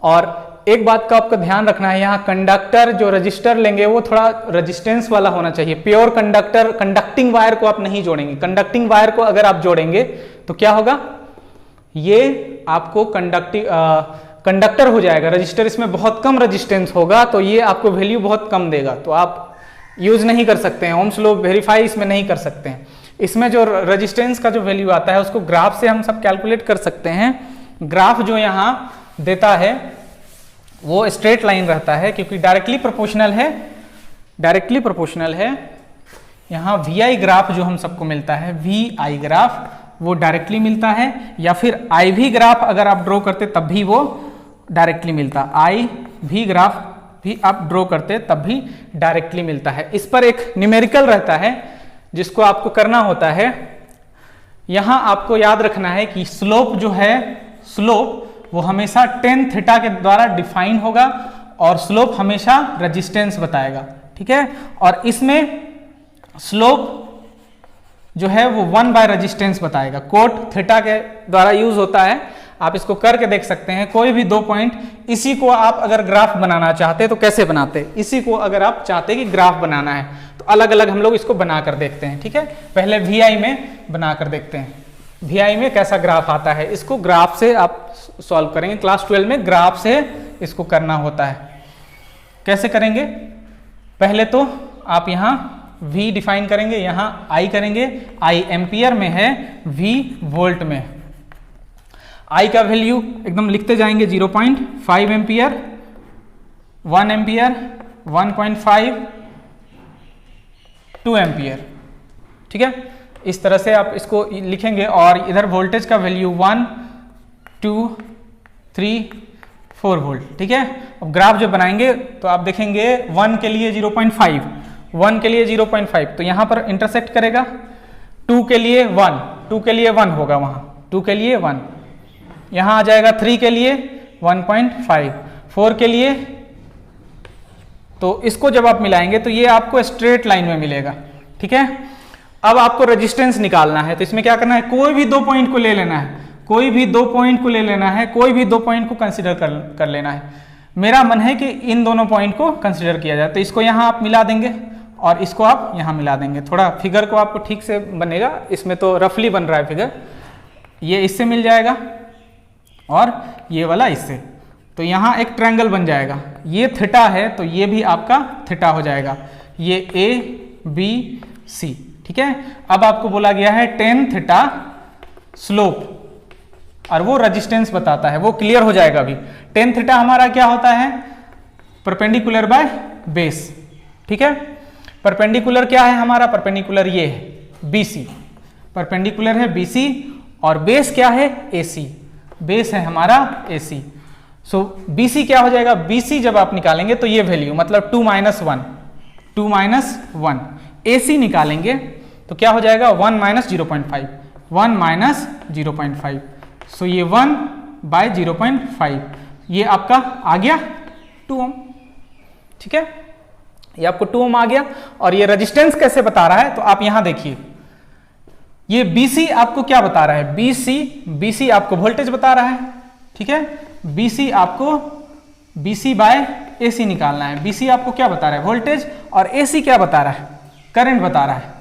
Speaker 1: और एक बात का आपको ध्यान रखना है, यहाँ कंडक्टर जो रजिस्टर लेंगे वो थोड़ा रेजिस्टेंस वाला होना चाहिए। प्योर कंडक्टर, कंडक्टिंग वायर को आप नहीं जोड़ेंगे। कंडक्टिंग वायर को अगर आप जोड़ेंगे तो क्या होगा, ये आपको कंडक्टर हो जाएगा। रजिस्टर इसमें बहुत कम रेजिस्टेंस होगा तो ये आपको वैल्यू बहुत कम देगा, तो आप यूज नहीं कर सकते हैं, ओम्स लॉ वेरीफाई इसमें नहीं कर सकते हैं। इसमें जो रेजिस्टेंस का जो वैल्यू आता है उसको ग्राफ से हम सब कैलकुलेट कर सकते हैं। ग्राफ जो यहाँ देता है वो स्ट्रेट लाइन रहता है क्योंकि डायरेक्टली प्रोपोर्शनल है। यहाँ वी आई ग्राफ जो हम सबको मिलता है, वी आई ग्राफ वो डायरेक्टली मिलता है, या फिर IV ग्राफ अगर आप ड्रॉ करते तब भी वो डायरेक्टली मिलता, IV ग्राफ भी आप ड्रॉ करते तब भी डायरेक्टली मिलता है। इस पर एक न्यूमेरिकल रहता है जिसको आपको करना होता है। यहां आपको याद रखना है कि स्लोप जो है, स्लोप वो हमेशा tan थीटा के द्वारा डिफाइन होगा और स्लोप हमेशा रेजिस्टेंस बताएगा, ठीक है। और इसमें स्लोप जो है वो 1 बाय रेजिस्टेंस बताएगा, कोट थीटा के द्वारा यूज होता है। आप इसको करके देख सकते हैं। कोई भी दो पॉइंट, इसी को आप अगर ग्राफ बनाना चाहते तो कैसे बनाते, इसी को अगर आप चाहते कि ग्राफ बनाना है तो अलग अलग हम लोग इसको बनाकर देखते हैं, ठीक है। पहले VI में बनाकर देखते हैं, VI में कैसा ग्राफ आता है। इसको ग्राफ से आप सॉल्व करेंगे, क्लास 12 में ग्राफ से इसको करना होता है। कैसे करेंगे, पहले तो आप यहाँ V डिफाइन करेंगे, यहाँ I करेंगे, I एम्पियर में है, V वोल्ट में। I का वैल्यू एकदम लिखते जाएंगे, 0.5 एम्पियर, 1 एम्पियर, 1.5, 2 एम्पियर, ठीक है। इस तरह से आप इसको लिखेंगे। और इधर वोल्टेज का वैल्यू 1, 2, 3, 4 वोल्ट, ठीक है। अब ग्राफ जब बनाएंगे तो आप देखेंगे 1 के लिए 0.5, 1 के लिए 0.5 तो यहाँ पर इंटरसेक्ट करेगा। 2 के लिए 1, 2 के लिए 1 होगा वहाँ, 2 के लिए 1, यहाँ आ जाएगा 3 के लिए 1.5, 4 के लिए। तो इसको जब आप मिलाएंगे तो ये आपको स्ट्रेट लाइन में मिलेगा, ठीक है। अब आपको रेजिस्टेंस निकालना है तो इसमें क्या करना है, कोई भी दो पॉइंट को ले लेना है, कोई भी दो पॉइंट को ले लेना है, कोई भी दो पॉइंट को कंसीडर कर लेना है। मेरा मन है कि इन दोनों पॉइंट को कंसीडर किया जाए, तो इसको यहाँ आप मिला देंगे और इसको आप यहाँ मिला देंगे। थोड़ा फिगर को आपको ठीक से बनेगा, इसमें तो रफली बन रहा है फिगर। ये इससे मिल जाएगा और ये वाला इससे, तो यहाँ एक ट्रायंगल बन जाएगा। ये थीटा है तो ये भी आपका थीटा हो जाएगा, ये ABC, ठीक है। अब आपको बोला गया है tan थीटा स्लोप और वो रेजिस्टेंस बताता है, वो क्लियर हो जाएगा अभी। tan थीटा हमारा क्या होता है, परपेंडिकुलर बाय बेस, ठीक है। परपेंडिकुलर क्या है हमारा, परपेंडिकुलर ये है BC, परपेंडिकुलर है BC और बेस क्या है AC, बेस है हमारा AC। सो BC क्या हो जाएगा, BC जब आप निकालेंगे तो ये वैल्यू मतलब 2 - 1, 2 - 1, AC निकालेंगे तो क्या हो जाएगा 1 - 0.5, 1 - 0.5। सो ये 1/0.5 ये आपका आ गया 2 ओम, ठीक है। ये आपको 2 ओम आ गया। और ये रेजिस्टेंस कैसे बता रहा है तो आप यहां देखिए, ये BC आपको क्या बता रहा है, BC आपको वोल्टेज बता रहा है, ठीक है। BC आपको BC बाय AC निकालना है। BC आपको क्या बता रहा है, वोल्टेज, और AC क्या बता रहा है, करंट बता रहा है,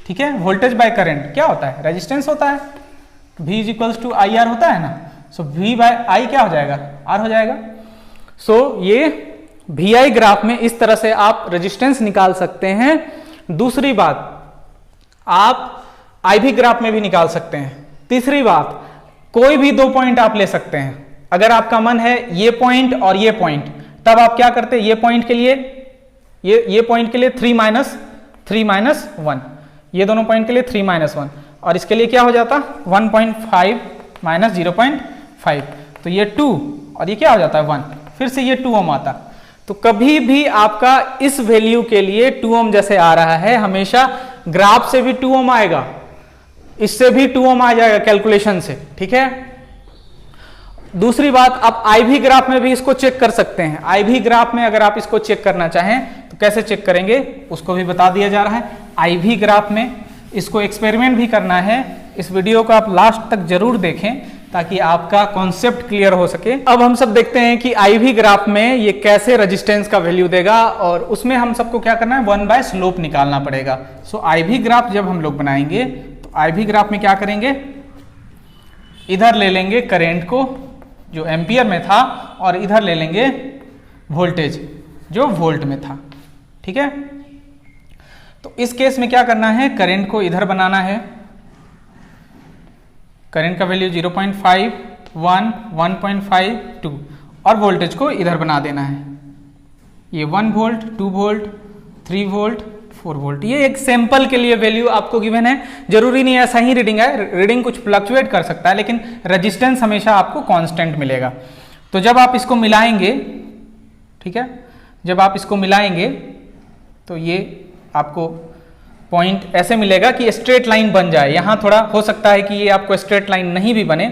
Speaker 1: ठीक है। वोल्टेज बाय करंट क्या होता है, रेजिस्टेंस होता है, V = IR होता है ना। सो V बाय I क्या हो जाएगा, R हो जाएगा। सो ये VI ग्राफ में इस तरह से आप रेजिस्टेंस निकाल सकते हैं। दूसरी बात, आप IV ग्राफ में भी निकाल सकते हैं। तीसरी बात, कोई भी दो पॉइंट आप ले सकते हैं। अगर आपका मन है ये पॉइंट और ये पॉइंट, तब आप क्या करते हैं, ये पॉइंट के लिए ये पॉइंट के लिए 3 - 1, ये दोनों पॉइंट के लिए 3 - 1, और इसके लिए क्या हो जाता 1.5 - 0.5, तो ये 2 और ये क्या हो जाता है 1, फिर से ये 2 ओम आता। तो कभी भी आपका इस वैल्यू के लिए 2 ओम जैसे आ रहा है, हमेशा ग्राफ से भी 2 ओम आएगा, इससे भी 2 ओम आ जाएगा कैलकुलेशन से, ठीक है। दूसरी बात, आप IV ग्राफ में भी इसको चेक कर सकते हैं। IV ग्राफ में अगर आप इसको चेक करना चाहें तो कैसे चेक करेंगे उसको भी बता दिया जा रहा है। IV ग्राफ में इसको एक्सपेरिमेंट भी करना है। इस वीडियो को आप लास्ट तक जरूर देखें ताकि आपका कॉन्सेप्ट क्लियर हो सके। अब हम सब देखते हैं कि IV ग्राफ में ये कैसे रेजिस्टेंस का वैल्यू देगा, और उसमें हम सबको क्या करना है, 1 स्लोप निकालना पड़ेगा। सो IV ग्राफ जब हम लोग बनाएंगे तो IV ग्राफ में क्या करेंगे, इधर ले लेंगे करंट को जो एम्पियर में था, और इधर ले लेंगे वोल्टेज जो वोल्ट में था, ठीक है। तो इस केस में क्या करना है, करंट को इधर बनाना है, करंट का वैल्यू 0.5, 1, 1.5, 2, और वोल्टेज को इधर बना देना है। ये 1 वोल्ट, 2 वोल्ट, 3 वोल्ट, 4 वोल्ट। ये एक सैंपल के लिए वैल्यू आपको गिवन है, जरूरी नहीं ऐसा ही रीडिंग है, रीडिंग कुछ फ्लक्चुएट कर सकता है, लेकिन रेजिस्टेंस हमेशा आपको कांस्टेंट मिलेगा। तो जब आप इसको मिलाएंगे, ठीक है, जब आप इसको मिलाएंगे तो ये आपको पॉइंट ऐसे मिलेगा कि स्ट्रेट लाइन बन जाए। यहाँ थोड़ा हो सकता है कि ये आपको स्ट्रेट लाइन नहीं भी बने,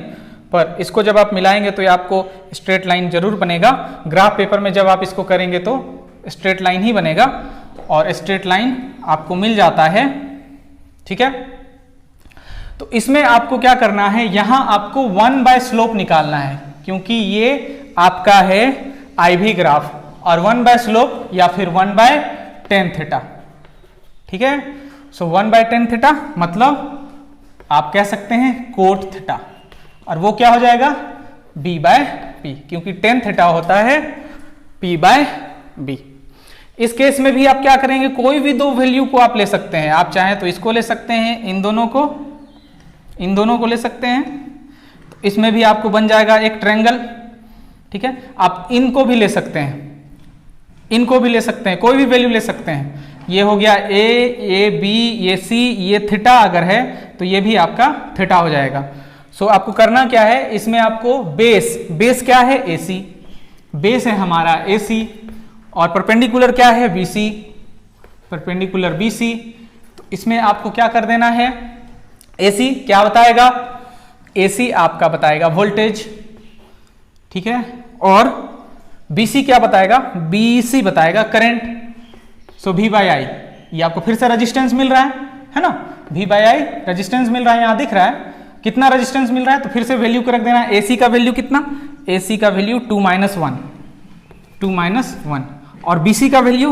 Speaker 1: पर इसको जब आप मिलाएंगे तो ये आपको स्ट्रेट लाइन जरूर बनेगा। ग्राफ पेपर में जब आप इसको करेंगे तो स्ट्रेट लाइन ही बनेगा, और स्ट्रेट लाइन आपको मिल जाता है, ठीक है। तो इसमें आपको क्या करना है, यहां आपको 1 बाय स्लोप निकालना है, क्योंकि ये आपका है IV ग्राफ, और 1 बाय स्लोप या फिर 1 बाय टेन थीटा, ठीक है। सो 1 बाय टेन थीटा मतलब आप कह सकते हैं कोट थीटा, और वो क्या हो जाएगा B बाय P, क्योंकि टेन थीटा होता है P बाय B। इस केस में भी आप क्या करेंगे, कोई भी दो वैल्यू को आप ले सकते हैं, आप चाहें तो इसको ले सकते हैं, इन दोनों को ले सकते हैं, तो इसमें भी आपको बन जाएगा एक ट्रायंगल, ठीक है। आप इनको भी ले सकते हैं, इनको भी ले सकते हैं, कोई भी वैल्यू ले सकते हैं। ये हो गया A, ये B, ये C, ये थीटा अगर है तो ये भी आपका थीटा हो जाएगा। सो आपको करना क्या है, इसमें आपको बेस क्या है AC, बेस है हमारा AC, और परपेंडिकुलर क्या है BC, परपेंडिकुलर BC। तो इसमें आपको क्या कर देना है, AC क्या बताएगा, AC आपका बताएगा वोल्टेज, ठीक है, और BC क्या बताएगा, BC बताएगा current. So V by I, ये आपको फिर से रेजिस्टेंस मिल रहा है ना, V बाई आई रेजिस्टेंस मिल रहा है, यहाँ दिख रहा है कितना रेजिस्टेंस मिल रहा है। तो फिर से वैल्यू को रख देना, AC का वैल्यू कितना, AC का वैल्यू 2 - 1, और BC का वैल्यू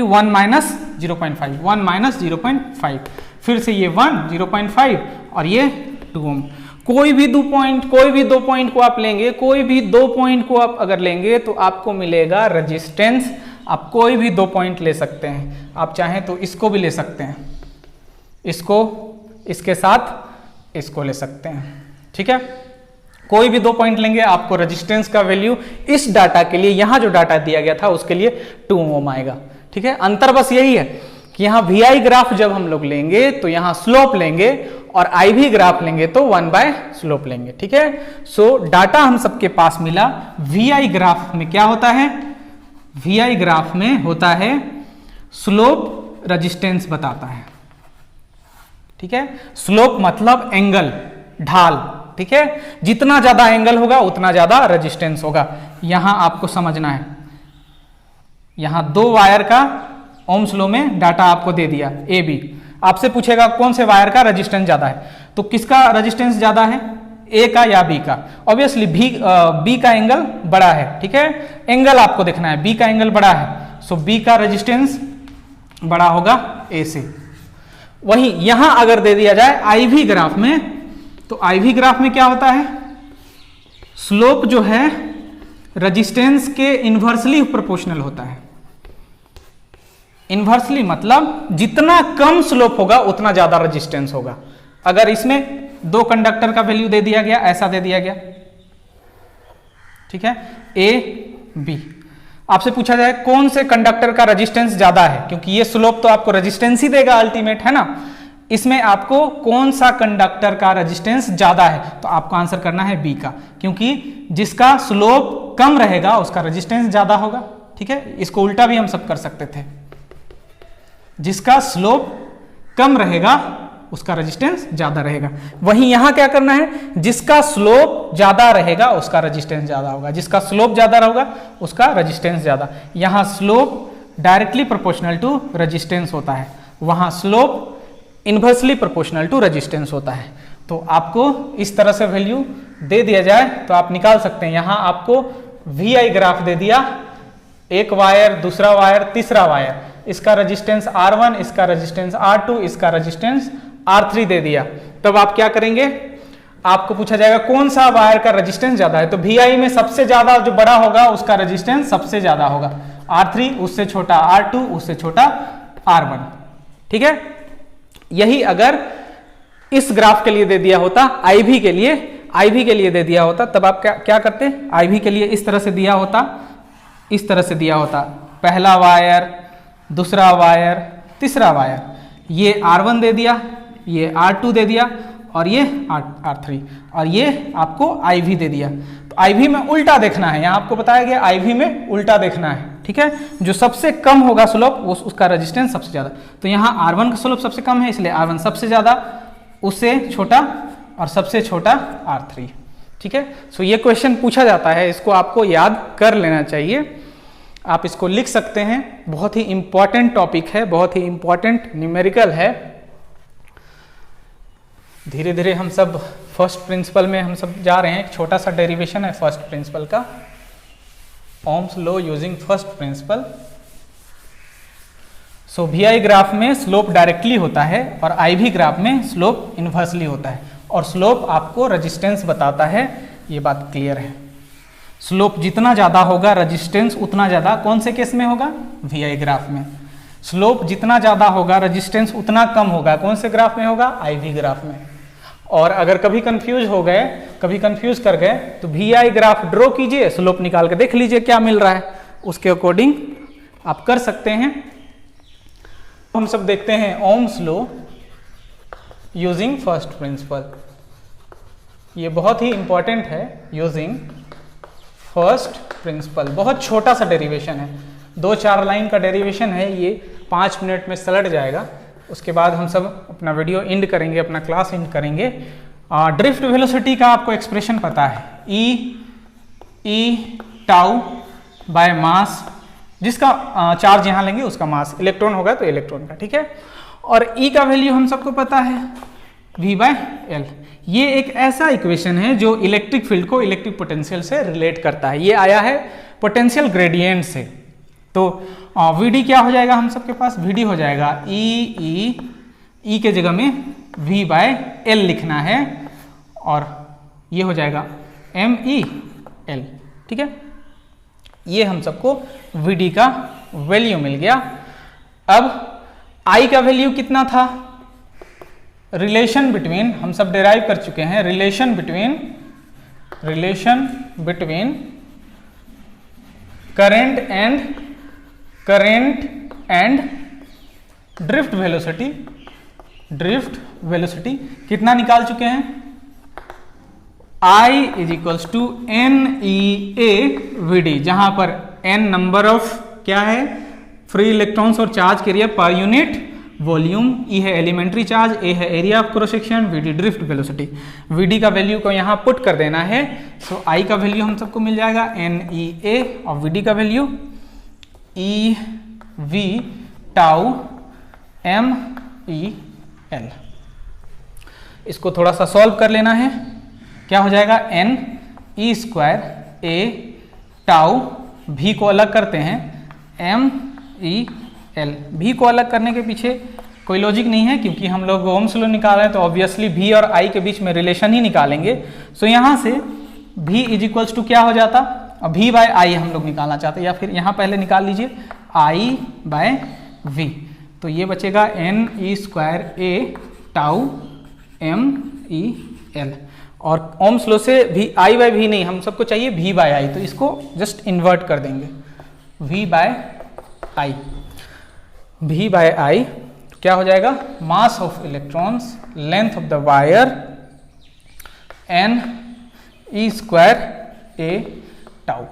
Speaker 1: 1 - 0.5, 1 - 0.5, फिर से ये 1 0.5 और ये 2 ओम। कोई भी दो पॉइंट को आप लेंगे, कोई भी दो पॉइंट को आप अगर लेंगे तो आपको मिलेगा रेजिस्टेंस। आप कोई भी दो पॉइंट ले सकते हैं, आप चाहें तो इसको भी ले सकते हैं, इसको इसके साथ इसको ले सकते हैं, ठीक है। कोई भी दो पॉइंट लेंगे, आपको रेजिस्टेंस का वैल्यू इस डाटा के लिए, यहां जो डाटा दिया गया था उसके लिए 2 ओम आएगा, ठीक है। अंतर बस यही है कि यहाँ VI ग्राफ जब हम लोग लेंगे तो यहाँ स्लोप लेंगे, और IV ग्राफ लेंगे तो 1 बाय स्लोप लेंगे, ठीक है। सो डाटा हम सबके पास मिला। VI ग्राफ में क्या होता है, VI ग्राफ में होता है स्लोप रेजिस्टेंस बताता है, ठीक है। स्लोप मतलब एंगल, ढाल, ठीक है। जितना ज्यादा एंगल होगा उतना ज्यादा रेजिस्टेंस होगा। यहां आपको समझना है, यहां 2 वायर का ओम्स लॉ में डाटा आपको दे दिया AB, आपसे पूछेगा कौन से वायर का रेजिस्टेंस ज्यादा है, तो किसका रेजिस्टेंस ज्यादा है, A का या B का। ऑब्वियसली B का एंगल बड़ा है, ठीक है, एंगल आपको देखना है, B का एंगल बड़ा है, सो B का रेजिस्टेंस बड़ा होगा A से। वहीं यहां अगर दे दिया जाए IV ग्राफ में, तो IV ग्राफ में क्या होता है, स्लोप जो है रेजिस्टेंस के इन्वर्सली प्रोपोर्शनल होता है। इन्वर्सली मतलब जितना कम स्लोप होगा उतना ज्यादा रेजिस्टेंस होगा। अगर इसमें 2 कंडक्टर का वैल्यू दे दिया गया, ऐसा दे दिया गया, ठीक है, A B, आपसे पूछा जाए कौन से कंडक्टर का रेजिस्टेंस ज्यादा है, क्योंकि ये स्लोप तो आपको रेजिस्टेंस ही देगा अल्टीमेट, है ना। इसमें आपको कौन सा कंडक्टर का रेजिस्टेंस ज्यादा है, तो आपको आंसर करना है B का, क्योंकि जिसका स्लोप कम रहेगा उसका रेजिस्टेंस ज्यादा होगा, ठीक है। इसको उल्टा भी हम सब कर सकते थे, जिसका स्लोप कम रहेगा उसका रेजिस्टेंस ज्यादा रहेगा। वहीं यहां क्या करना है, जिसका स्लोप ज्यादा रहेगा उसका रेजिस्टेंस ज्यादा होगा, जिसका स्लोप ज्यादा होगा उसका रेजिस्टेंस ज्यादा। यहां slope directly proportional to resistance होता है, वहां slope inversely proportional to resistance होता है। तो आपको इस तरह से वैल्यू दे दिया जाए तो आप निकाल सकते हैं। यहां आपको VI ग्राफ दे दिया, एक वायर, दूसरा वायर, तीसरा वायर, इसका रेजिस्टेंस R1, इसका रेजिस्टेंस R2, इसका रेजिस्टेंस R3 दे दिया। तब आप क्या करेंगे, आपको पूछा जाएगा कौन सा वायर का रेजिस्टेंस ज्यादा है, तो VI में सबसे ज्यादा जो बड़ा होगा उसका रेजिस्टेंस सबसे ज्यादा होगा, R3 उससे छोटा R2 उससे छोटा R1, ठीक है। यही अगर इस ग्राफ के लिए दे दिया होता, IV के लिए दे दिया होता, तब आप क्या करते, IV के लिए इस तरह से दिया होता, पहला वायर, दूसरा वायर, तीसरा वायर, ये R1 दे दिया, ये R2 दे दिया और ये R3 और ये आपको IV दे दिया। तो IV में उल्टा देखना है, यहाँ आपको बताया गया IV में उल्टा देखना है, ठीक है। जो सबसे कम होगा स्लोप उसका रेजिस्टेंस सबसे ज्यादा। तो यहाँ R1 का स्लोप सबसे कम है इसलिए R1 सबसे ज्यादा, उससे छोटा और सबसे छोटा R3, ठीक है। सो ये क्वेश्चन पूछा जाता है, इसको आपको याद कर लेना चाहिए। आप इसको लिख सकते हैं, बहुत ही इंपॉर्टेंट टॉपिक है, बहुत ही इंपॉर्टेंट न्यूमेरिकल है। धीरे धीरे हम सब फर्स्ट प्रिंसिपल में हम सब जा रहे हैं। एक छोटा सा डेरिवेशन है फर्स्ट प्रिंसिपल का, Ohm's law using first principle. So VI graph में स्लोप डायरेक्टली होता है और IV ग्राफ में स्लोप इनवर्सली होता है, और स्लोप आपको रेजिस्टेंस बताता है, ये बात क्लियर है। स्लोप जितना ज्यादा होगा रेजिस्टेंस उतना ज्यादा कौन से केस में होगा? VI ग्राफ में। स्लोप जितना ज्यादा होगा रेजिस्टेंस उतना कम होगा कौन से ग्राफ में होगा? IV ग्राफ में। और अगर कभी कंफ्यूज हो गए, कभी कंफ्यूज कर गए तो VI ग्राफ ड्रॉ कीजिए, स्लोप निकाल के देख लीजिए क्या मिल रहा है, उसके अकॉर्डिंग आप कर सकते हैं। हम सब देखते हैं ohms law using first principal, ये बहुत ही इंपॉर्टेंट है। यूजिंग फर्स्ट प्रिंसिपल, बहुत छोटा सा डेरिवेशन है, 2-4 लाइन का डेरिवेशन है, ये 5 मिनट में सलट जाएगा। उसके बाद हम सब अपना वीडियो एंड करेंगे, अपना क्लास एंड करेंगे। ड्रिफ्ट वेलोसिटी का आपको एक्सप्रेशन पता है, ई टाउ बाय मास, जिसका चार्ज यहाँ लेंगे उसका मास, इलेक्ट्रॉन होगा तो इलेक्ट्रॉन का, ठीक है। और ई का वैल्यू हम सबको पता है V/L। ये एक ऐसा इक्वेशन है जो इलेक्ट्रिक फील्ड को इलेक्ट्रिक पोटेंशियल से रिलेट करता है, ये आया है पोटेंशियल ग्रेडियंट से। तो VD क्या हो जाएगा हम सबके पास? VD हो जाएगा E के जगह में V/L लिखना है और ये हो जाएगा MEL, ठीक है। ये हम सबको VD का वैल्यू मिल गया। अब I का वैल्यू कितना था? रिलेशन बिटवीन, हम सब डिराइव कर चुके हैं, relation between current and drift velocity कितना निकाल चुके हैं? I = NEA VD, जहां पर N नंबर ऑफ क्या है? फ्री इलेक्ट्रॉन्स और charge carrier per unit volume, E है एलिमेंट्री चार्ज, A है area of cross section, VD drift velocity. VD का वैल्यू को यहाँ पुट कर देना है। सो I का वैल्यू हम सबको मिल जाएगा NEA और VD का वैल्यू EV टाउ MEL। इसको थोड़ा सा सॉल्व कर लेना है, क्या हो जाएगा? NE² A टाउ, V को अलग करते हैं, MEL। V को अलग करने के पीछे कोई लॉजिक नहीं है, क्योंकि हम लोग ओम्स लॉ निकाल रहे हैं तो ऑब्वियसली V और I के बीच में रिलेशन ही निकालेंगे। सो यहाँ से V = क्या हो जाता? V/I हम लोग निकालना चाहते हैं, या फिर यहाँ पहले निकाल लीजिए I/V। तो ये बचेगा NE² A टाउ MEL। और ओम्स लॉ से I/V नहीं, हम सबको चाहिए V/I, तो इसको जस्ट इन्वर्ट कर देंगे, V/I। V/I क्या हो जाएगा? Mass of electrons, length of the wire, NE² A tau.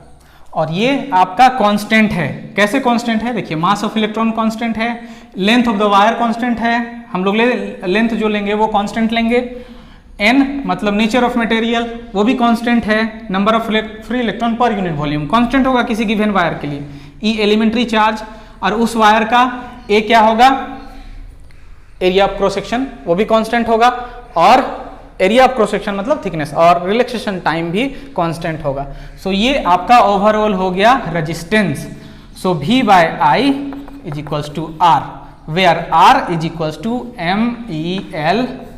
Speaker 1: और ये आपका कांस्टेंट है। कैसे कांस्टेंट है? देखिए, मास ऑफ इलेक्ट्रॉन कांस्टेंट है, length of the wire constant है, हम लोग लेंथ जो लेंगे वो कांस्टेंट लेंगे, N मतलब नेचर ऑफ मटेरियल वो भी कांस्टेंट है, number of free electron per unit volume constant होगा किसी गिवन वायर के लिए, E एलिमेंट्री चार्ज, और उस वायर का A क्या होगा? एरिया ऑफ क्रॉस सेक्शन, वो भी कांस्टेंट होगा, और एरिया ऑफ क्रॉस सेक्शन मतलब थिकनेस, और रिलैक्सेशन टाइम भी कांस्टेंट होगा। सो ये आपका ओवरऑल हो गया resistance. So V/I = R, where R = MEL/NE²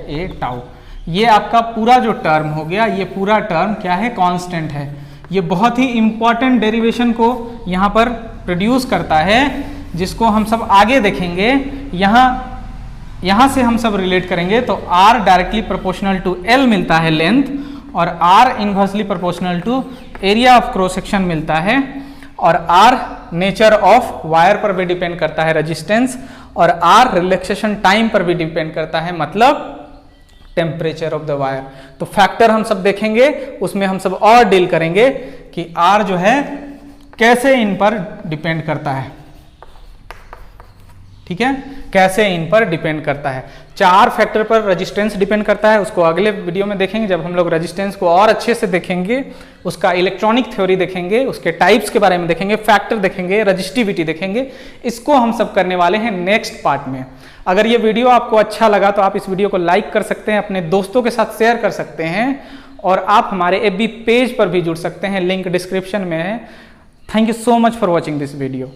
Speaker 1: A tau. ये आपका पूरा जो टर्म हो गया, ये पूरा टर्म क्या है? कांस्टेंट है। ये बहुत ही इंपॉर्टेंट डेरिवेशन को यहाँ पर प्रोड्यूस करता है, जिसको हम सब आगे देखेंगे। यहाँ से हम सब रिलेट करेंगे तो R directly proportional to L मिलता है लेंथ, और R inversely proportional to area of cross section मिलता है, और आर नेचर ऑफ वायर पर भी डिपेंड करता है रेजिस्टेंस, और आर रिलैक्सेशन टाइम पर भी डिपेंड करता है, मतलब टेम्परेचर ऑफ द वायर। तो फैक्टर हम सब देखेंगे, उसमें हम सब और डील करेंगे कि आर जो है कैसे इन पर डिपेंड करता है, ठीक है, कैसे इन पर डिपेंड करता है। 4 फैक्टर पर रेजिस्टेंस डिपेंड करता है, उसको अगले वीडियो में देखेंगे जब हम लोग रेजिस्टेंस को और अच्छे से देखेंगे, उसका इलेक्ट्रॉनिक थ्योरी देखेंगे, उसके टाइप्स के बारे में देखेंगे, फैक्टर देखेंगे, रजिस्टिविटी देखेंगे। इसको हम सब करने वाले हैं नेक्स्ट पार्ट में। अगर ये वीडियो आपको अच्छा लगा तो आप इस वीडियो को लाइक कर सकते हैं, अपने दोस्तों के साथ शेयर कर सकते हैं, और आप हमारे FB पेज पर भी जुड़ सकते हैं, लिंक डिस्क्रिप्शन में है। Thank you so much for watching this video.